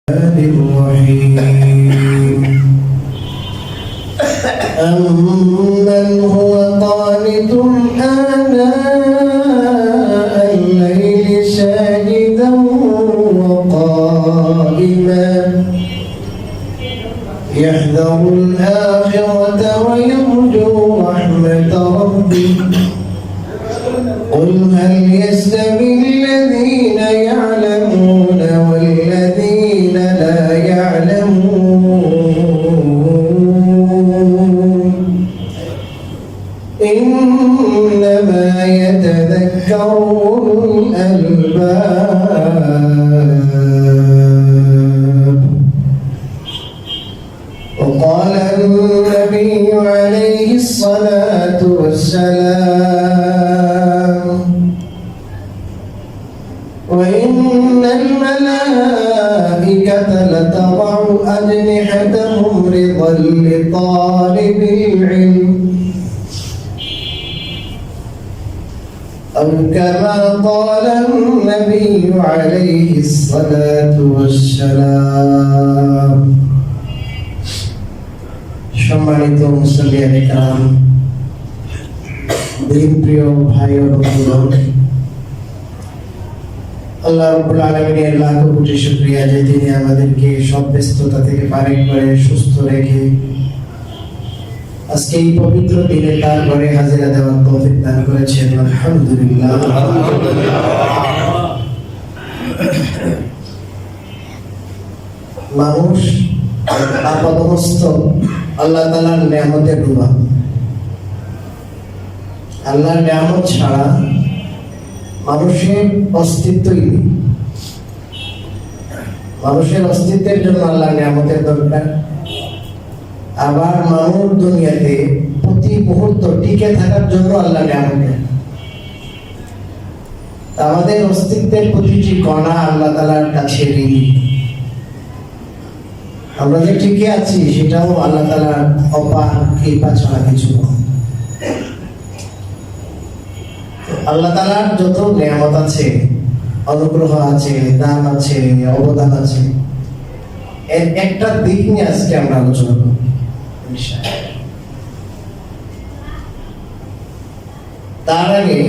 الرحيم أمن هو قانت آناء الليل ساجدا وقائما يحذر الآخرة ويرجو رحمة ربه قل هل يستوي الذين يعلمون والذين لا يعلمون إنما يتذكر أولو الألباب. وقال النبي عليه الصلاة والسلام وإن الملائكة لتضع أجنحتهم رضا لطالب العلم أو كما قال النبي عليه الصلاة والسلام. সম্মানিত মুসলিয়ানে کرام, দিন প্রিয় ভাই ও বন্ধুগণ, আল্লাহ রাব্বুল আলামিনের লাখ কোটি শুকরিয়া যে তিনি আমাদেরকে সব ব্যস্ততা থেকে পারে করে সুস্থ রেখে আজকে এই পবিত্র দিনে তার ঘরে হাজিরা দেওয়ার তৌফিক দান করেছেন। আলহামদুলিল্লাহ। মানুষ আপাদমস্তক আল্লাহ তাআলার নিয়ামতে ডুবা। আল্লাহর নিয়ামত ছাড়া মানুষের অস্তিত্বই নেই। মানুষের অস্তিত্বের জন্য আল্লাহর নিয়ামতের দরকার। আবার মানুষ দুনিয়াতে প্রতি মুহূর্ত টিকে থাকার জন্য আল্লাহর নিয়ামত। আমাদের অস্তিত্বের প্রতিটি কণা আল্লাহ তাআলার কাছে ঋণী। আমরা যে টিকে আছি সেটাও আল্লাহ তাআলার অপার কৃপা ছাড়া কিছু নয়। আল্লাহ তাআলার যত নিয়ামত আছে, অনুগ্রহ আছে, দান আছে, অবদান আছে, এর একটা দিক নিয়ে আজকে আমরা আলোচনা করব ইনশাআল্লাহ। তার আগে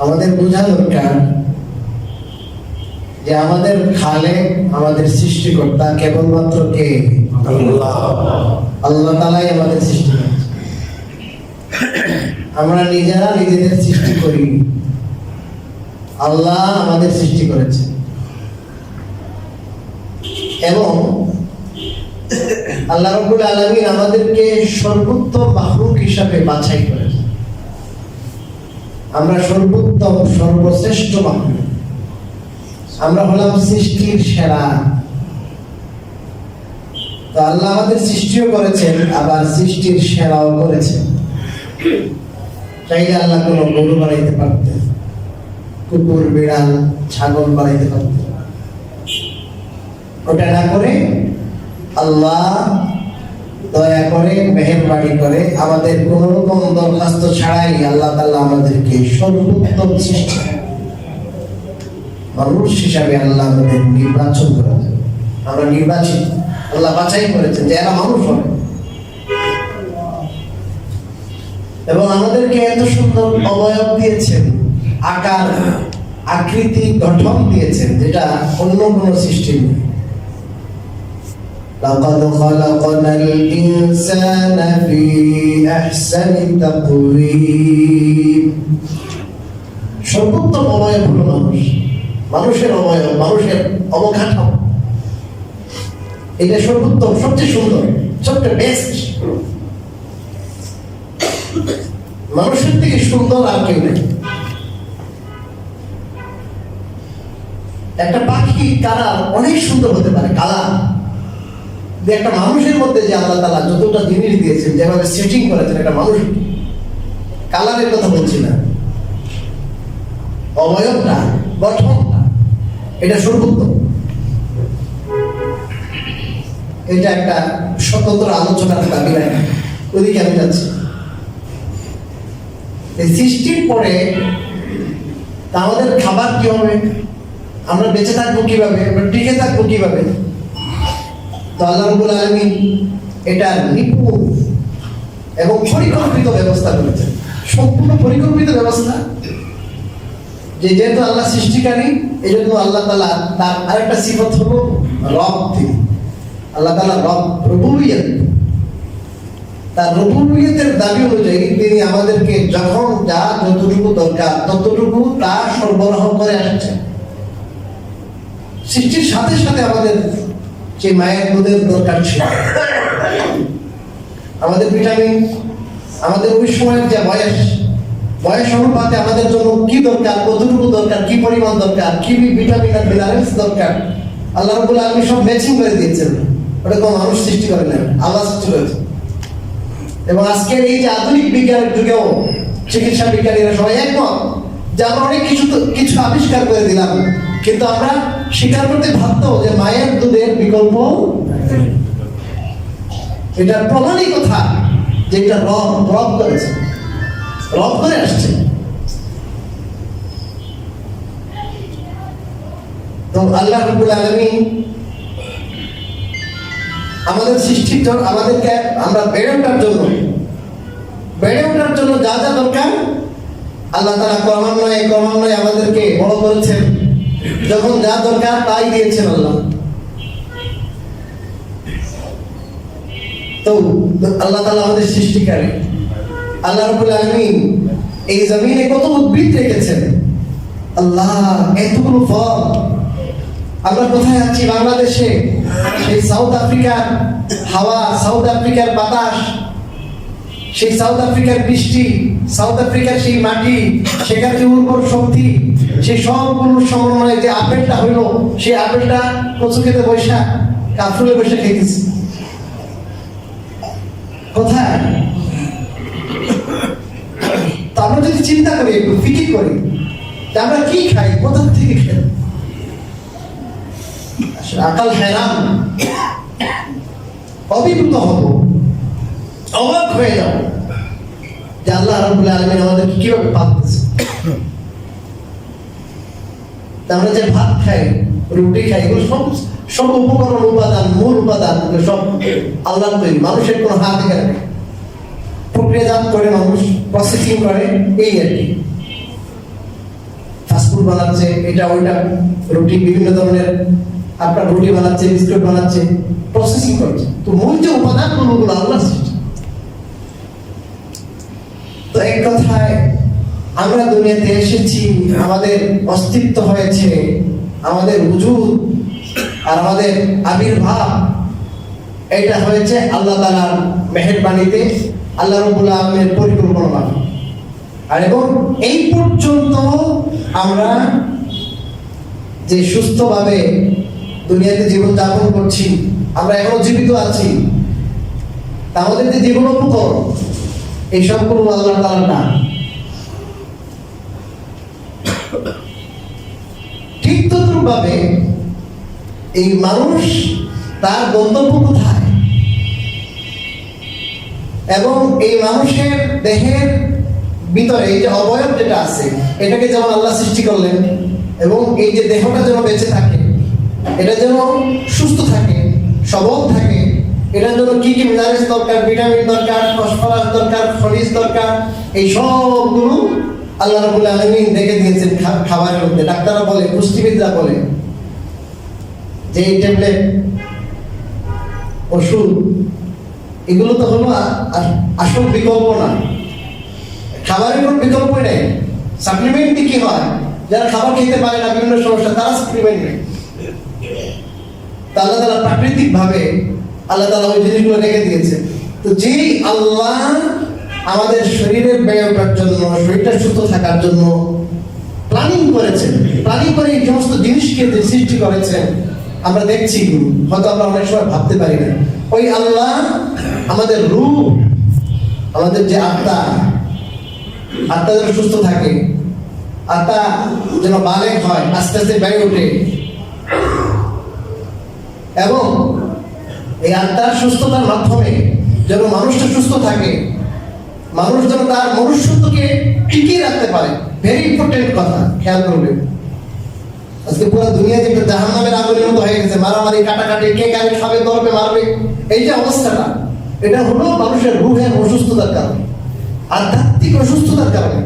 আমাদের বোঝা দরকার যে আমাদের খালেক, আমাদের সৃষ্টিকর্তা কেবলমাত্র কে? আল্লাহ। আল্লাহ তাআলাই আমাদের সৃষ্টি করেছেন। আমরা নিজেরা নিজেদের সৃষ্টি করি, আল্লাহ আমাদের সৃষ্টি করেছেন। এবং আল্লাহ রাব্বুল আলামিন আমাদেরকে সর্বোত্তম মাখলুক হিসাবে বাছাই করেছেন। আমরা সর্বোত্তম, সর্বশ্রেষ্ঠ মাখলুক। আমরা হলাম সৃষ্টির সেরা। তো আল্লাহ আমাদের সৃষ্টিও করেছেন, আবার সৃষ্টির সেরাও করেছেন। চাইলে আল্লাহ কোনো গরু বানাইতে পারতেন, কুকুর, বিড়াল, ছাগল বানাইতে পারতেন। ওটা না করে আল্লাহ দয়া করে, মেহেরবানি করে, আমাদের কোন রকম দরখাস্ত ছাড়াই আল্লাহ তাআলা আমাদেরকে সর্বোত্তম সৃষ্টি মানুষ হিসাবে আল্লাহ আমাদের নির্বাচন করেছেন। আমরা নির্বাচিত, আল্লাহ বাছাই করেছেন যে এরা মানুষ হবে। এবং আমাদেরকে এত সুন্দর অবয়ব দিয়েছেন, আকার, আকৃতি, গঠন দিয়েছেন যেটা অন্য কোনো সৃষ্টি নেই। লাকাদ খালাকনাল ইনসানা ফি আহসানি তাকওয়িম। সর্বোত্তম অবয়ব হলো মানুষ, মানুষের অবয়ব, মানুষের অবকাঠামো, এটা সর্বোত্তম, সবচেয়ে সুন্দর, সবচেয়ে বেস্ট। মানুষের থেকে সুন্দর আর কেউ নেই। একটা পাখি কালার অনেক সুন্দর হতে পারে, কালার। একটা মানুষের মধ্যে যে আল্লাহ তাআলা যতটা জিনিস দিয়েছেন, যেভাবে সেটিং করেছেন একটা মানুষ, কালারের কথা বলছি না, অবয়বটা, গঠনটা, এটা সর্বোত্তম। এটা একটা স্বতন্ত্র আলোচনার দাবি রাখে, ওদিকে আমি যাচ্ছি। সৃষ্টির পরে আমাদের খাবার কি হবে? আমরা বেঁচে থাকবো কিভাবে, আমরা টিকে থাকবো কিভাবে। তো আল্লাহ রাব্বুল আলামিন এটা নিপুণ এবং পরিকল্পিত ব্যবস্থা করেছেন, সম্পূর্ণ পরিকল্পিত ব্যবস্থা। যেহেতু আল্লাহ সৃষ্টিকারী, এই জন্য আল্লাহ তাআলা তার আরেকটা সিফত হলো রব। তিনি আল্লাহ তাআলা রব, রুবুবিয়ত। তার রুবুবিয়তের দাবি অনুযায়ী তিনি আমাদেরকে যখন যা যতটুকু দরকার ততটুকু তা সরবরাহ করে আসছেন। সৃষ্টির সাথে সাথে আমাদের যে মায়ের দুধের দরকার ছিল, আমাদের ভিটামিন, আমাদের ওই সময়ের যে বয়স অনুপাতে আমাদের জন্য কি দরকার, কতটুকু দরকার, কি পরিমাণ দরকার, কি ভিটামিন আর মিনারেলস দরকার, আল্লাহ রাব্বুল আলামিন সব ম্যাচিং করে দিয়েছেন। ওটা কোনো মানুষ সৃষ্টি করে না, আল্লাহ সৃষ্টি করেছে। এবং আজকের এই যে আধুনিক বিজ্ঞানের যুগেও চিকিৎসা বিজ্ঞানীরা সবাই একমত যে আমরা অনেক কিছু আবিষ্কার করে দিলাম, কিন্তু আমরা স্বীকার করতে বাধ্য যে মায়ের দুধের বিকল্প। এটা প্রমাণই কথা যে এটা রব করেছে, রব করে আসছে। তো আল্লাহ রাব্বুল আলামিন আমাদের সৃষ্টির জন্য, আমাদেরকে আমরা বেড়ে ওঠার জন্য যা যা দরকার আল্লাহ তাআলা ক্রমান্বয়ে আমাদেরকে বড় করেছেন। যখন যা দরকার তাই দিয়েছেন আল্লাহ। তো আল্লাহ তাআলা আমাদের সৃষ্টিকারী। আল্লাহ রাব্বুল আলামিন এই জমিনে কত উদ্ভিদ রেখেছেন, আল্লাহ এতগুলো ফল। আমরা কোথায় আছি? বাংলাদেশে। সেই সাউথ আফ্রিকার হাওয়া, সাউথ আফ্রিকার বাতাস, সেই সাউথ আফ্রিকার বৃষ্টি, সাউথ আফ্রিকার সেই মাটি, সেখানে যে উর্বর শক্তি, সেই সবগুলোর সমন্বয়ে যে আপেলটা হইলো, সেই আপেলটা কচু খেতে বৈশা, কাফরুলে বৈশা খেতেছি। কোথায়? তো আমরা যদি চিন্তা করি, একটু ফিকির করি যে আমরা কি খাই, কোথা থেকে খাই, আকাল হেরান, অভিভূত হব, অবাক হয়ে যাব যে আল্লাহ রাব্বুল আলামিন আমাদেরকে কিভাবে পালতেছে। আমরা যে ভাত খাই, রুটি খাই, এগুলো সব উপকরণ, উপাদান, মূল উপাদান সব আল্লাহর তৈরি। মানুষের কোনো হাত এখানে নেই। প্রক্রিয়াজাত করে মানুষ, প্রসেসিং করে, এই আর কি। ফাস্টফুড বানাচ্ছে, এটা ওইটা, রুটি বিভিন্ন ধরনের, আপনার রুটি বানাচ্ছে, বিস্কুট বানাচ্ছে, প্রসেসিং করছে। তো মূল যে উপাদানগুলো আল্লাহর সৃষ্টি। তো এক কথায় আমরা দুনিয়াতে এসেছি, আমাদের অস্তিত্ব হয়েছে, আমাদের উজুদ আর আমাদের আবির্ভাব এটা হয়েছে আল্লাহ তাআলার মেহেরবানিতে, আল্লাহ রাব্বুল আলামিনের পরিকল্পনা। আর এবং এই পর্যন্ত আমরা যে সুস্থভাবে দুনিয়াতে জীবন যাপন করছি, আমরা এখনো জীবিত আছি, আমাদের যে জীবন উপকরণ, এই সবগুলো আল্লাহ তাআলার না। ঠিক তদ্রূপভাবে এই মানুষ তার গন্তব্য কোথায়, এবং এই মানুষের দেহের ভিতরে এই যে অবয়ব যেটা আছে, এটাকে যেমন আল্লাহ সৃষ্টি করলেন, এবং এই যে দেহটা যেন বেঁচে থাকে, এটা যেন সুস্থ থাকে, সবল থাকে, এটার জন্য কি কি মিনারেলস দরকার, ভিটামিন দরকার, ফসফরাস দরকার, খনিজ দরকার, এই সবগুলো আল্লাহ রাব্বুল আলামিন দেখে দিয়েছেন খাবারের মধ্যে। ডাক্তাররা বলে, পুষ্টিবিদরা বলে যে এই ট্যাবলেট, ওষুধ, এগুলো তো হলো আসল বিকল্প না। খাবারের কোনো বিকল্পই নেই। সাপ্লিমেন্ট কি হয়, যারা খাবার খেতে পারে না, বিভিন্ন সমস্যা, তারা সাপ্লিমেন্ট নেই। আল্লাহ তাআলা প্রাকৃতিক ভাবে আল্লাহ তাআলা ওই জিনিসগুলো রেখে দিয়েছে। তো যেই আল্লাহ আমাদের শরীরের ব্যায়ামের জন্য, শরীরটা সুস্থ থাকার জন্য প্ল্যানিং করেছেন, প্ল্যানিং করে এই সমস্ত জিনিসকে যে সৃষ্টি করেছেন, আমরা দেখছি, হয়তো আমরা অনেক সময় ভাবতে পারি না। ওই আল্লাহ আমাদের রূহ, আমাদের যে আত্মা যেন সুস্থ থাকে, আত্মা যেন বালেগ হয়, আস্তে আস্তে বেড়ে ওঠে, এবং এই আত্মার সুস্থতার মাধ্যমে যেন মানুষটা সুস্থ থাকে, মানুষ যেন তার মনুষ্যত্বকে টিকিয়ে রাখতে পারে। ভেরি ইম্পর্টেন্ট কথা, খেয়াল করবেন। আজকে পুরো দুনিয়া যে জাহান্নামের আগুনের মতো হয়ে গেছে, মারামারি কাটাকাটি, কে কারে খাবে, ধরবে, মারবে, এই যে অবস্থাটা, এটা হলো মানুষের রুহের অসুস্থতার কারণে, আধ্যাত্মিক অসুস্থতার কারণে।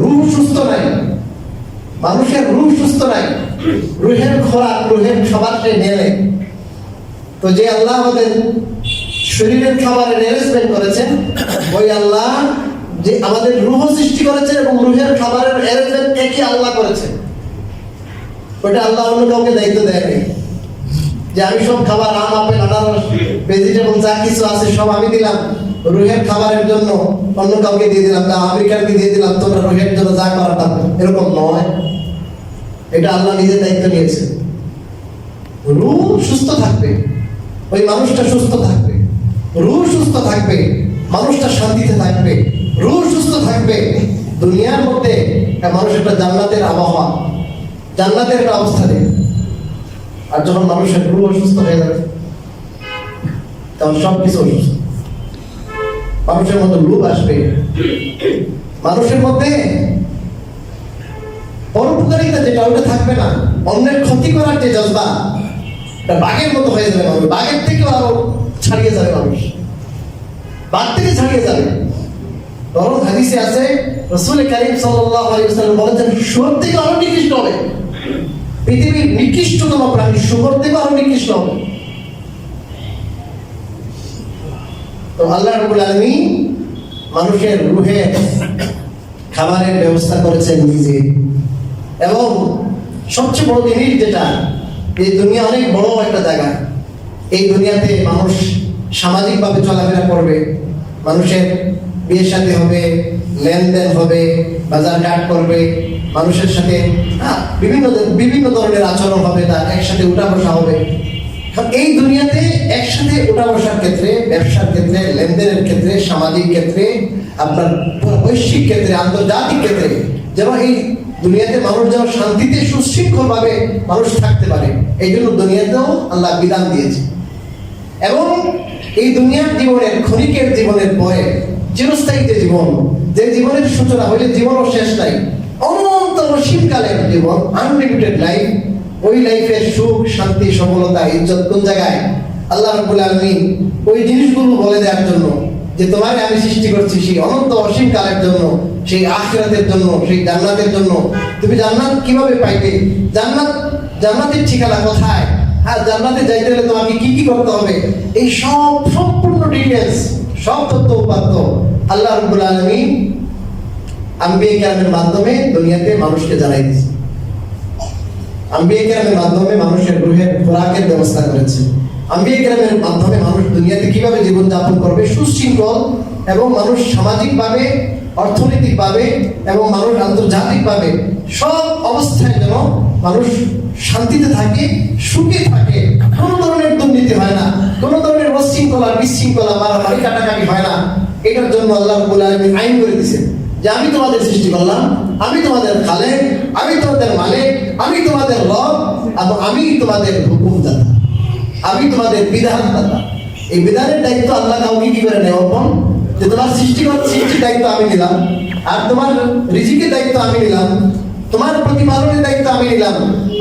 রুহ সুস্থ নাই, মানুষের রুহ সুস্থ নাই, রুহের খোরাক, রুহের খাবার সে নেয়। তো যে আল্লাহ আমাদের শরীরের খাবারের অ্যারেঞ্জমেন্ট করেছেন, ওই আল্লাহ যে আমাদের রুহ সৃষ্টি করেছেন এবং রুহের খাবারের অ্যারেঞ্জমেন্ট একই আল্লাহ করেছেন। ওটা আল্লাহ অন্য কাউকে দায়িত্ব দেয়নি যে আমি সব খাবার, আম, আপেল, আনারস, ভেজিটেবল যা কিছু আছে সব আমি দিলাম, রুহের খাবারের জন্য অন্য কাউকে দিয়ে দিলাম, আমেরিকানকে দিয়ে দিলাম, তোমরা রুহের জন্য যা করাটা। এরকম নয়, এটা আল্লাহ নিজের দায়িত্ব নিয়েছে। রুহ সুস্থ থাকবে, ওই মানুষটা সুস্থ থাকবে, রুহ সুস্থ থাকবে, মানুষটা শান্তিতে থাকবে, রুহ সুস্থ থাকবে। দুনিয়ার মধ্যে মানুষ একটা জান্নাতের আবহাওয়া, জান্নাতের একটা অবস্থা নেই। আর যখন মানুষের রুহ অসুস্থ হয়ে যাবে, তখন সবকিছু অসুস্থ। মানুষের মধ্যে লোভ আসবে, মানুষের মধ্যে পরোপকারিতা যেটা, ওটা থাকবে না। অন্যের ক্ষতি করার যে জজবা, এটা বাঘের মতো হয়ে যাবে মানুষ, বাঘের থেকেও আরো ছাড়িয়ে যাবে মানুষ, বাঘ থেকে ছাড়িয়ে যাবে। বরং হাদিসে আছে, রাসূল কারীম সাল্লাল্লাহু আলাইহি ওয়াসাল্লাম বলেছেন, শুয়োর থেকে আরো নিকৃষ্ট হবে। পৃথিবীর নিকৃষ্টতম প্রাণী শুয়োর থেকে আরো নিকৃষ্ট হবে। তো আল্লাহ রাব্বুল আলামিন মানুষের রুহের খাবারের ব্যবস্থা করেছেন নিজে। এবং সবচেয়ে বড় জিনিস যেটা, এই দুনিয়া অনেক বড় একটা জায়গা। এই দুনিয়াতে মানুষ সামাজিকভাবে চলাফেরা করবে, মানুষের বিয়ের সাথে হবে, লেনদেন হবে, বাজার ঘাট করবে, মানুষের সাথে বিভিন্ন ধরনের আচরণ হবে, তার একসাথে উঠা বসা হবে। এই দুনিয়াতে একসাথে উঠা বসার ক্ষেত্রে, ব্যবসার ক্ষেত্রে, লেনদেনের ক্ষেত্রে, সামাজিক ক্ষেত্রে, আপনার বৈশ্বিক ক্ষেত্রে, আন্তর্জাতিক ক্ষেত্রে, যেন এই দুনিয়াতে মানুষ যেন শান্তিতে সুশৃঙ্খল ভাবে মানুষ থাকতে পারে, এই জন্য দুনিয়াতেও আল্লাহ বিধান দিয়েছে। এবং এই দুনিয়ার জীবনের, ক্ষণিকের জীবনের পরে চিরস্থায়ী যে জীবন, যে জীবনের সূচনা হইলে জীবনও শেষ নাই, অনন্ত অসীমকালের জীবন, আনলিমিটেড লাইফ, ওই লাইফের সুখ, শান্তি, সফলতা, ইজ্জত কোন জায়গায়? আল্লাহ রাব্বুল আলামিন ওই জিনিসগুলো বলে দেওয়ার জন্য যে তোমাকে আমি সৃষ্টি করছি সেই অনন্ত অসীম কালের জন্য, সেই আখিরাতের জন্য, সেই জান্নাতের জন্য। তুমি জান্নাত কিভাবে পাইবে? জান্নাতের ঠিকানা কোথায়? আর জান্নাতে যাইতে হলে তোমাকে কি কি করতে হবে? এই সব সম্পূর্ণ ডিটেইলস, সব তথ্য উপাত্ত আল্লাহ রাব্বুল আলামিন আম্বিয়া কিরামের মাধ্যমে দুনিয়াতে মানুষকে জানাই দিয়েছে। আম্বিয়া কিরামের মাধ্যমে মানুষের রুহের খোরাকের ব্যবস্থা করেছে। আম্বিয়া কিরামের মাধ্যমে মানুষ দুনিয়াতে কিভাবে জীবন যাপন করবে সুশৃঙ্খল, এবং মানুষ সামাজিকভাবে, অর্থনৈতিকভাবে এবং মানুষ আন্তর্জাতিকভাবে সব অবস্থায় যেন মানুষ শান্তিতে থাকে, সুখে থাকে, কোনো ধরনের দুর্নীতি হয় না, কোনো ধরনের উচ্ছৃঙ্খলা, বিশৃঙ্খলা, মারামারি, কাটাকাটি হয় না। এটার জন্য আল্লাহ রাব্বুল আলামিন আইন করে দিয়েছেন যে আমি তোমাদের সৃষ্টি করলাম, আমি তোমাদের খালেক, আমি তোমাদের মালিক, আমি তোমাদের রব, এবং আমি তোমাদের হুকুমদাতা, আমি তোমাদের বিধানদাতা। এই বিধানের দায়িত্ব আল্লাহ কাউকে কি করে নেয়? অর্পণ, যে তোমার সৃষ্টির দায়িত্ব আমি নিলাম, আর তোমার রিজিকের দায়িত্ব আমি নিলাম, তোমার প্রতিপালনের দায়িত্ব আমি নিলাম,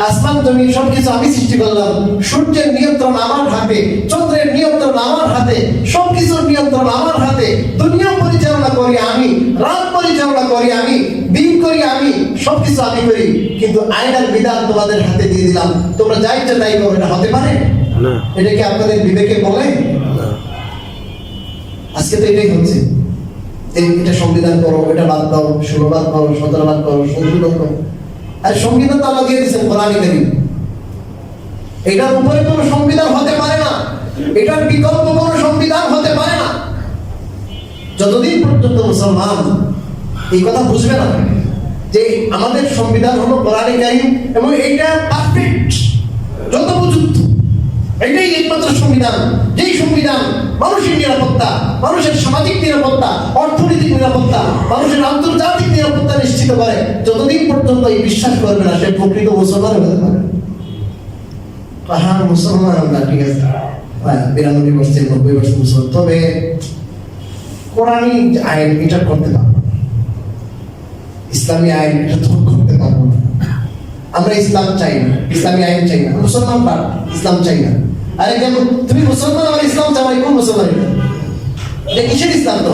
আসমান জমি সবকিছু আমি সৃষ্টি করলাম, সূর্যের নিয়ন্ত্রণ আমার হাতে, চন্দ্রের নিয়ন্ত্রণ আমার হাতে, সবকিছুর নিয়ন্ত্রণ আমার হাতে, দুনিয়া পরিচালনা করি আমি, রাত পরিচালনা করি আমি, দিন করি আমি, সবকিছু আমি করি। কিন্তু আইনার বিধান তোমাদের হাতে দিয়ে দিলাম, তোমরা যা ইচ্ছা তাই করো। এটা হতে পারে না? এটা কি আপনাদের বিবেকে বলে? আজকে তো এটাই হচ্ছে, এটা সংবিধান করো, এটা বাদ দাও, 16 বাদ করো, 17 বাদ করো, সংশোধন করো। আর সংবিধান তো আল্লাহ দিয়ে দিয়েছেন কোরআনে কারীম। এটার উপরে কোনো সংবিধান হতে পারে না, এটার বিকল্প কোনো সংবিধান হতে পারে না। যতদিন পর্যন্ত মুসলমান এই কথা বুঝবে না যে আমাদের সংবিধান হলো কোরআনে কারীম এবং এইটা পারফেক্ট, যত উপযুক্ত, এটাই একমাত্র সংবিধান, যেই সংবিধান মানুষের নিরাপত্তা, মানুষের সামাজিক নিরাপত্তা, অর্থনৈতিক নিরাপত্তা, মানুষের আন্তর্জাতিক নিরাপত্তা নিশ্চিত করে, যতদিন পর্যন্ত এই বিশ্বাস করবে না সে প্রকৃত মুসলমান হতে পারে। হ্যাঁ, মুসলমান আমরা, ঠিক আছে, 92% 90% মুসলমান, তবে কোরআনী আইন এটা করতে পারবো, ইসলামী আইন এটা তো করতে পারবো না। আমরা ইসলাম চাই না, ইসলামী আইন চাই না, মুসলমান পার ইসলাম চাই না। আরে কেমন তুমি মুসলমান আমার ইসলাম চাও, কোন মুসলমান এটা কিসের ইসলাম? তো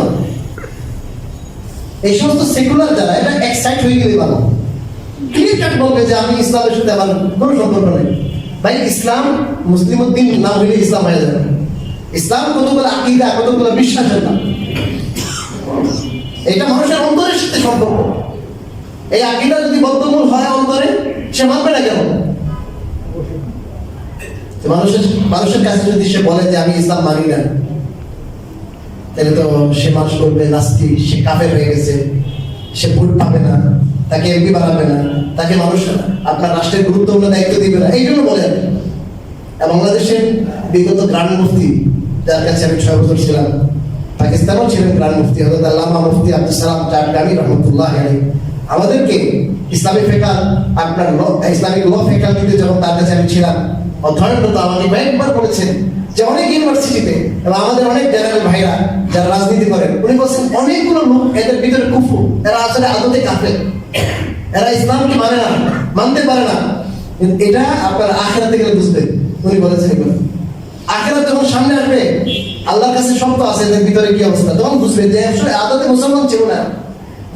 এই সমস্ত সেকুলার যারা এটা এক্সাইট হয়ে গেলে ভালো, ক্লিয়ার কাট বলবে যে আমি ইসলামের সাথে আমার কোনো সম্পর্ক নেই। ভাই ইসলাম মুসলিম উদ্দিন নাম হইলে ইসলাম হয়ে যাবে। ইসলাম কতগুলো আকীদা, কতগুলো বিশ্বাসের নাম। এটা মানুষের অন্তরের সাথে সম্পর্ক। এই আকীদা যদি বদ্ধমূল হয় অন্তরে, সে মানবে না কেন? মানুষের কাছে যদি সে বলে যে আমি ইসলাম মানি না, তাহলে তো সে মানুষ বলবে নাস্তিক, সে কাফের হয়ে গেছে, সে ভোট পাবে না, তাকে এমপি বানাবে না, তাকে মানুষ আপনার রাষ্ট্রের গুরুত্বপূর্ণ দায়িত্ব দিবে না, এই জন্য বলেন। বাংলাদেশের বিগত গ্রান্ড মুফতি, যার কাছে আমি 6 বছর ছিলাম, পাকিস্তানেও ছিলেন গ্রান্ড মুফতি হযরত আল্লামা মুফতি আব্দুস সালাম জারদারি রাহমাতুল্লাহ আলাইহি, আমাদেরকে ইসলামিক ফিকহ আপনার ইসলামিক ল ফ্যাকাল্টিতে যখন তার কাছে আমি ছিলাম অধ্যয়নরত, আমাকে কয়েকবার বলেছেন যে অনেক ইউনিভার্সিটিতে এবং আমাদের অনেক জেনারেল ভাইরা যারা রাজনীতি করেন, উনি বলছেন অনেকগুলো লোক এদের ভিতরে কুফর, এরা আসলে আদতে কাফের, এরা ইসলামকে মানে না, মানতে পারে না। এটা আপনার আখিরাতে গেলে বুঝবেন। উনি বলেছেন এগুলো আখিরাত যখন সামনে আসবে, আল্লাহর কাছে শব্দ আছে এদের ভিতরে কি অবস্থা, তখন বুঝবে যে আসলে আদতে মুসলমান ছিল না।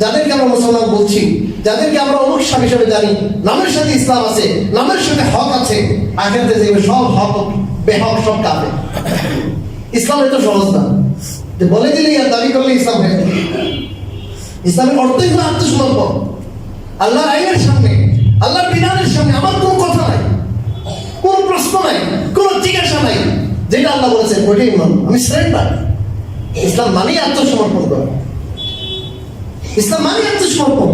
যাদেরকে আমরা মুসলমান বলছি, যাদেরকে আমরা অনুসার হিসেবে জানি, নামের সাথে ইসলাম আছে, নামের সাথে হক আছে, আখিরাতে যে সব হক বেহক সব কাফে। ইসলাম এত সহজ না যে বলে দিলেই আর দাবি করলে ইসলাম হয়ে যাবে। ইসলামের অর্থই হলো আত্মসমর্পণ। আল্লাহর আইনের সামনে, আল্লাহর বিধানের সামনে আমার কোনো কথা নাই, কোন প্রশ্ন নাই, কোন জিজ্ঞাসা নাই। যেটা আল্লাহ বলেছেন ওইটাই মানব, আমি সারেন্ডার। ইসলাম মানেই আত্মসমর্পণ করা, ইসলাম মানেই আত্মসমর্পণ।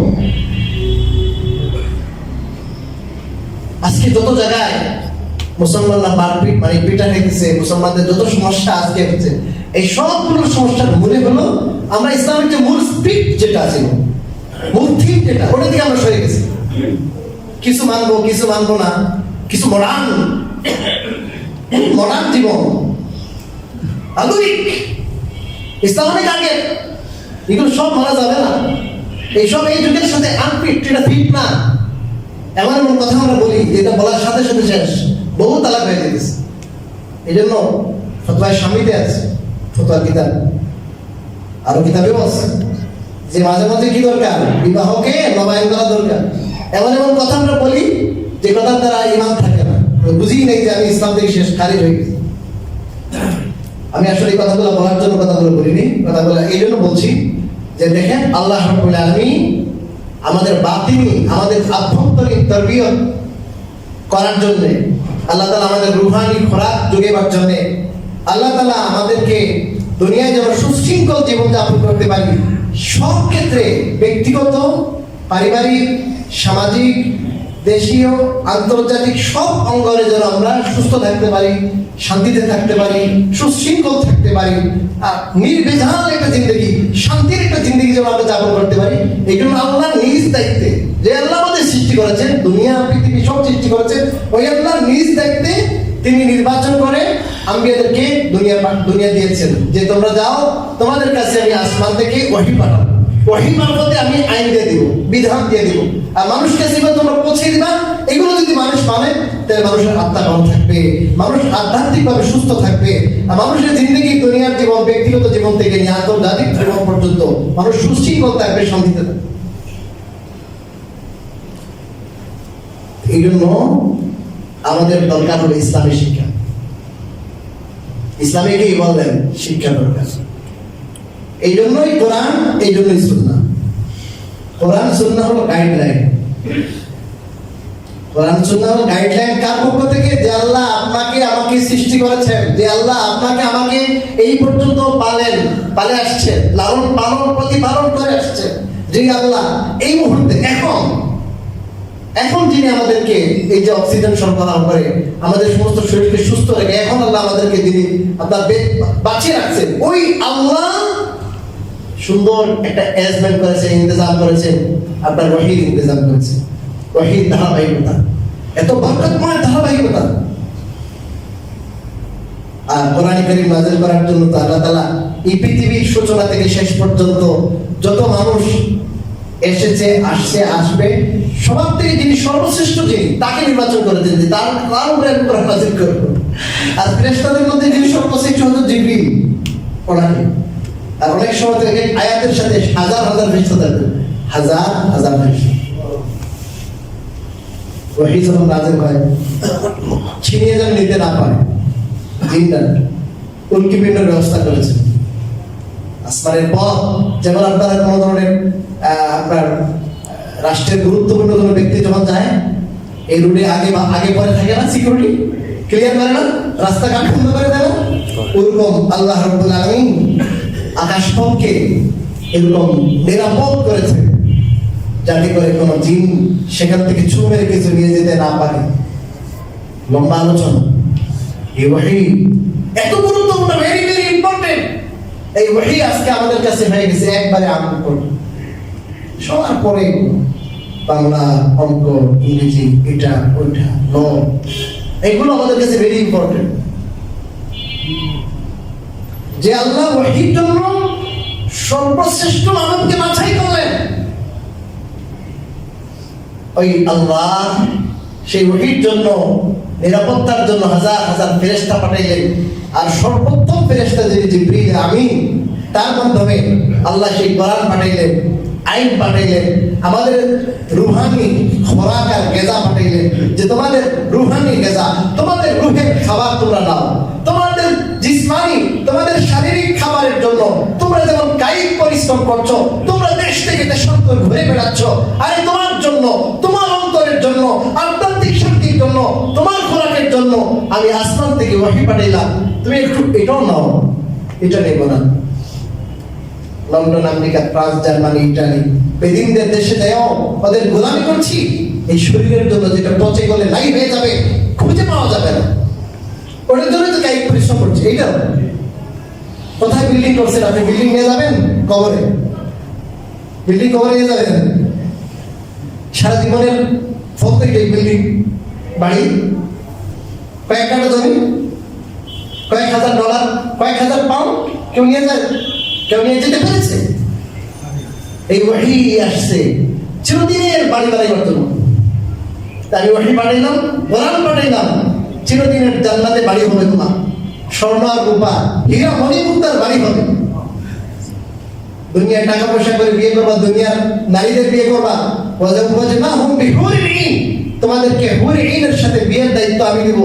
আজকে যত জায়গায় মুসলমানরা মারপিট মানে পিটা খাইতেছে, মুসলমানদের যত সমস্যা আজকে হচ্ছে, এই সবগুলো সমস্যার মূলে হলো আমরা ইসলামের যে মূল স্পিরিট যেটা আছে, মূল থিম যেটা, ওটা থেকে আমরা সরে গেছি। কিছু মানবো, কিছু মানবো না, কিছু মডার্ন জীবন, আধুনিক। ইসলাম অনেক আগে, এগুলো সব মানা যাবে না। এইসব এই যুগের সাথে আনফিট, এটা ফিট না। এমন এমন কথা আমরা বলি যেটা বলার সাথে সাথে শেষ, বহু তালাক হয়ে যেতেছে। এই জন্য ফতোয়া স্বামীতে আছে, ফতোয়ার কিতাব, আরো কিতাবেও আছে যে মাঝে মাঝে কি দরকার, বিবাহকে নবায়ন করা দরকার। এমন এমন কথা আমরা বলি যে কথার দ্বারা ইমান থাকে না, বুঝি নেই যে আমি ইসলাম থেকে শেষ খারিজ হয়ে গেছি। আমি আসলে এই কথাগুলো বলার জন্য কথাগুলো বলিনি, কথাগুলো এই জন্য বলছি যে দেখেন আল্লাহ রাব্বুল আলামিন আমাদের বাতিনি, আমাদের আভ্যন্তরীণ তারবিয়ত করার জন্য, আল্লাহ তাআলা আমাদের রূহানি খোরাক যোগাবার জন্য, আল্লাহ তাআলা আমাদেরকে দুনিয়ায় যেন সুশৃঙ্খল জীবনযাপন করতে পারি, সব ক্ষেত্রে ব্যক্তিগত, পারিবারিক, সামাজিক, দেশীয়, আন্তর্জাতিক সব অঙ্গনে যেন আমরা সুস্থ থাকতে পারি, শান্তিতে থাকতে পারি, সুশৃঙ্খল থাকতে পারি, নির্বিঘ্ন একটা জিন্দগি, শান্তির একটা জিন্দগি যেন আমরা যাপন করতে পারি। এই জন্য আল্লাহ নিজ দায়িত্বে, যে আল্লাহ আমাদের সৃষ্টি করেছেন, দুনিয়া পৃথিবী সব সৃষ্টি করেছেন, ওই আল্লাহ নিজ দায়িত্বে তিনি নির্বাচন করে আম্বিয়াদেরকে দুনিয়া দিয়েছেন যে তোমরা যাও, তোমাদের কাছে আমি আসমান থেকে ওহী পাঠাবো, ওহী মারফতে আমি আইন দিয়ে দিব, বিধান দিয়ে দিব, আর মানুষকে সেবা তোমরা পৌঁছে দিবা। এগুলো যদি মানুষ মানে, তাহলে মানুষের আত্মা ভালো থাকবে, মানুষ আধ্যাত্মিকভাবে সুস্থ থাকবে, আর মানুষের জিন্দগি, দুনিয়ার জীবন, ব্যক্তিগত জীবন থেকে নিয়ে আন্তর্জাতিক জীবন পর্যন্ত মানুষ সুশৃঙ্খল থাকবে, শান্তিতে থাকবে। এই জন্য আমাদের দরকার হলো ইসলামী শিক্ষা। ইসলামীকেই বললেন শিক্ষা দরকার। এই জন্যই কোরআন, এই জন্যই সুন্নাহ। কোরআন সুন্নাহ হলো গাইডলাইন। কোরআন সুন্নাহ হলো গাইডলাইন কার পক্ষ থেকে? যে আল্লাহ আপনাকে আমাকে সৃষ্টি করেছেন, যে আল্লাহ আপনাকে আমাকে এই পর্যন্ত পালে আসছে, লালন পালন প্রতিপালন করে আসছে, যে আল্লাহ এই মুহূর্তে এখন যিনি আমাদেরকে এই যে অক্সিজেন সরবরাহ করে, আমাদের সমস্ত শরীরকে সুস্থ রেখে এখন আল্লাহ আমাদেরকে যিনি আপনার বাঁচিয়ে রাখছেন, ওই আল্লাহ সুন্দর একটা অ্যারেঞ্জমেন্ট করেছেন, ইন্তজাম করেছেন, আপনার ওহীর ইন্তজাম করেছেন, ওহীর ধারাবাহিকতা, এত বরকতময় ধারাবাহিকতা। আর কোরআন কারীম নাযিল করার জন্য তো আল্লাহ তাআলা এই পৃথিবীর সূচনা থেকে শেষ পর্যন্ত যত মানুষ এসেছে, আসছে, আসবে, সবার থেকে যিনি সর্বশ্রেষ্ঠ, যিনি তাকে নির্বাচন করে দিন, তার উপরে কোরআন নাযিল করব। আর ফেরেশতাদের মধ্যে যিনি সর্বশ্রেষ্ঠ হযরত জিবরিল, ওনাকে। আর অনেক সময় থেকে আয়াতের সাথে হাজার হাজার ফেরেশতা থাকে, হাজার হাজার ফেরেশতা। ওহী যখন নাযিল হয়, ছিনিয়ে যেন নিতে না পারে, জিনরা উল্কিপিণ্ডের ব্যবস্থা করেছে। আসমানের পথ, যেমন আপনারা কোনো ধরনের আপনার রাষ্ট্রের গুরুত্বপূর্ণ কোনো ব্যক্তি যখন যায়, এই রুটে আগে পরে থাকে না, সিকিউরিটি ক্লিয়ার করে না, রাস্তাঘাট বন্ধ করে দেয় না, ওরকম আল্লাহ রাব্বুল আলামিন আকাশপথকে এরকম নিরাপদ করেছে, যাতে করে কোনো জিন সেখান থেকে ছু মেরে কিছু নিয়ে যেতে না পারে। লম্বা আলোচনা। এই ওহী এত গুরুত্বপূর্ণ, ভেরি ভেরি ইম্পর্টেন্ট। এই ওহী আজকে আমাদের কাছে হয়ে গেছে একবারে আমল। সবার পরে বাংলা, অঙ্ক, ইংরেজি, এটা ওইটা, ল, এগুলো আমাদের কাছে ভেরি ইম্পর্টেন্ট। যে আল্লাহ ওহীর জন্য সর্বশ্রেষ্ঠ মানবকে বাছাই করলেন, ওই আল্লাহ সেই ওহীর জন্য নিরাপত্তার জন্য হাজার হাজার ফেরেশতা পাঠাইলেন। আর সর্বোত্তম ফেরেশতা যিনি জিবরিল আমিন, তার মাধ্যমে আল্লাহ সেই কোরআন পাঠাইলেন, আইন পাঠাইলেন, আমাদের রুহানি খোরাক আর গেজা পাঠাইলেন, যে তোমাদের রুহানি গেজা, তোমাদের রুহের খাবার তোমরা নাও, তোমাদের জিসমানি, তোমাদের শারীরিক খাবারের জন্য তোমরা যেমন কায়িক পরিশ্রম করছো, তোমরা দেশ থেকে দেশান্তর ঘুরে বেড়াচ্ছ, আরে তোমার জন্য, তোমার অন্তরের জন্য, আধ্যাত্মিক শান্তির জন্য, তোমার খোরাকের জন্য আমি আসমান থেকে ওহী পাঠাইলাম, তুমি একটু এটাও নাও। এটা নেব না। London, America, France, Germany, Italy, বেদিনদের দেশে যাও, ওদের গোলামি করছি এই শরীরের জন্য, যেটা পচে গলে নাই হয়ে যাবে, খুঁজে পাওয়া যাবে না, ওটার জন্য তো কায়িক পরিশ্রম করছে। এইটা কোথায় বিল্ডিং করছেন আপনি? বিল্ডিং নিয়ে যাবেন কবরে, বিল্ডিং কবরে নিয়ে যাবেন, সারা জীবনের ফল থেকে বিল্ডিং, বাড়ি, কয়েক কাঠা জমি, কয়েক হাজার ডলার, কয়েক হাজার পাউন্ড কেউ নিয়ে যায়? কেউ নিয়ে যেতে পেরেছে? এই ওহী আসছে চিরদিনের বাড়ি বানাইবার জন্য। আমি ওহী পাঠাইলাম, কোরআন পাঠাইলাম, চিরদিনের জান্নাতে বাড়ি হবে তোমার, স্বর্ণ আর রূপা, হীরা মণিমুক্তার বাড়ি হবে। দুনিয়ায় টাকা পয়সা করে বিয়ে করবা, দুনিয়ার নারীদের বিয়ে করবা, না হুম বিহুরিন ঈন, তোমাদেরকে হুরি ঈনের সাথে বিয়ের দায়িত্ব আমি দেব।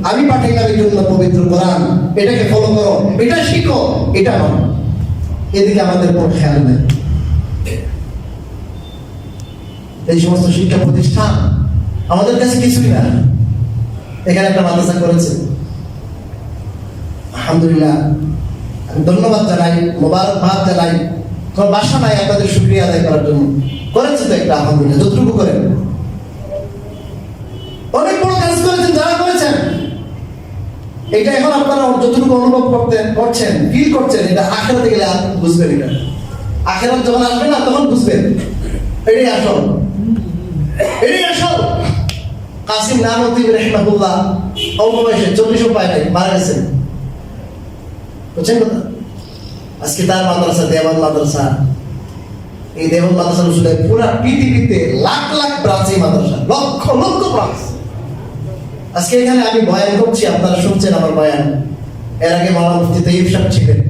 আমি পাঠাইলাম এই জন্য পবিত্র কোরআন, এটাকে ফলো করো, এটা শিখো, এটা নয়। এদিকে আমাদের কোনো খেয়াল নেই। এই সমস্ত শিক্ষা প্রতিষ্ঠান আমাদের কাছে কিছুই না। এখানে একটা মাদ্রাসা করেছে, আলহামদুলিল্লাহ, আমি ধন্যবাদ জানাই, মোবারকবাদ জানাই। কোনো বাসা নাই আপনাদের শুকরিয়া আদায় করার জন্য। করেছে তো একটা, আলহামদুলিল্লাহ, যতটুকু করেন। অনেক বড় কাজ করেছেন যারা করেছেন। এটা এখন আপনারা যতটুকু অনুভব করছেন, ফিল করছেন, এটা আখিরাতে গেলে বুঝবেন। এটা আখিরাত যখন আসবে না, তখন বুঝবেন। এটাই আসল, এটাই আসল। কাসিম নানউতি রাহিমাহুল্লাহ অল্প বয়সে 40 পায় নাই, মারা গেছেন। বুঝছেন কথা? আজকে তার মাদ্রাসা, দেওয়ান মাদ্রাসা, এই দেওয়ান মাদ্রাসার আসলে পুরা পৃথিবীতে লাখ লাখ ব্রাঞ্চ, এই মাদ্রাসা লক্ষ লক্ষ ব্রাঞ্চ। আজকে এখানে আমি বয়ান করছি, আপনারা শুনছেন আমার বয়ান। এর আগে মাওলানা মুফতি তাইয়্যিব সাহেব ছিলেন,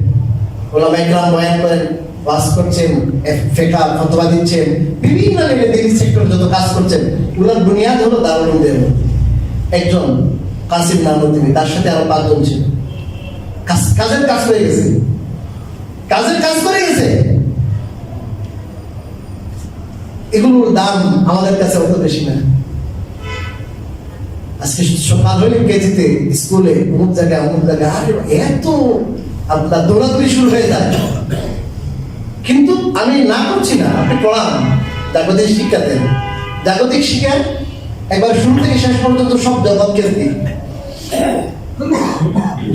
ওলামা ইকরাম বয়ান করেন, ওয়াজ করছেন, ফিকহ ফতোয়া দিচ্ছেন, বিভিন্ন লেভেলে দিনী সেক্টর যত কাজ করছেন, ওনার বুনিয়াদ হলো দারুল উলুম। একজন কাসিম নানউতি, তার সাথে আরো 5 জন ছিল। কাজের কাজ করে গেছে, কাজের কাজ করে গেছে। এগুলোর দাম আমাদের কাছে অত বেশি না। আজকে সকাল হইলে কেজিতে, স্কুলে, অমুক জায়গায় অমুক জায়গায়, আরে এত আপনার দৌড়াদৌড়ি শুরু হয়ে যায়। কিন্তু আমি না করছি না, আপনি পড়ান, জাগতিক শিক্ষা দেন। জাগতিক শিক্ষা একবার শুরু থেকে শেষ পর্যন্ত সব জগৎকে দিই।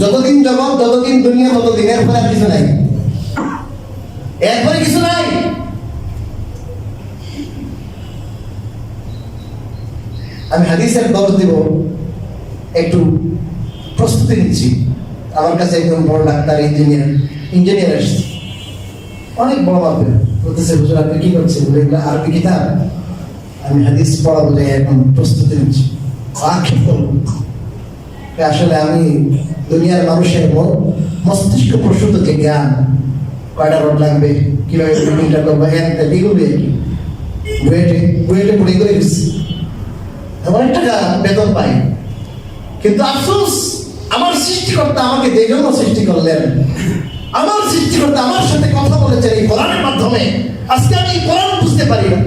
যতদিন জগৎ, যতদিন দুনিয়া, ততদিন। এরপরে আর কিছু নাই, এরপরে কিছু নাই। আমি হাদিসের দরজ দিব, একটু প্রস্তুতি নিচ্ছি। আমার কাছে একদম বড় ডাক্তার, ইঞ্জিনিয়ার আসছে, অনেক বড় মাপের। বলতেছে হুজুর আপনি কি করছেন? বলে এগুলো আরবি কিতাব, আমি হাদিস পড়াবো যাই, এখন প্রস্তুতি নিচ্ছি। আসলে আমি দুনিয়ার মানুষের মস্তিষ্ক প্রসূত যে জ্ঞান, কয়টা রোড লাগবে, কিভাবে বিল্ডিংটা করবো, এগুলো বুয়েটে পড়ে করে গেছি, অনেক টাকা বেতন পাই। কিন্তু আফসোস, আমার সৃষ্টিকর্তা আমাকে যে জন্য সৃষ্টি করলেন, আমার সৃষ্টিকর্তা আমার সাথে কথা বলেছেন এই কোরআনের মাধ্যমে। আজকে আমি কোরআন বুঝতে পারি না,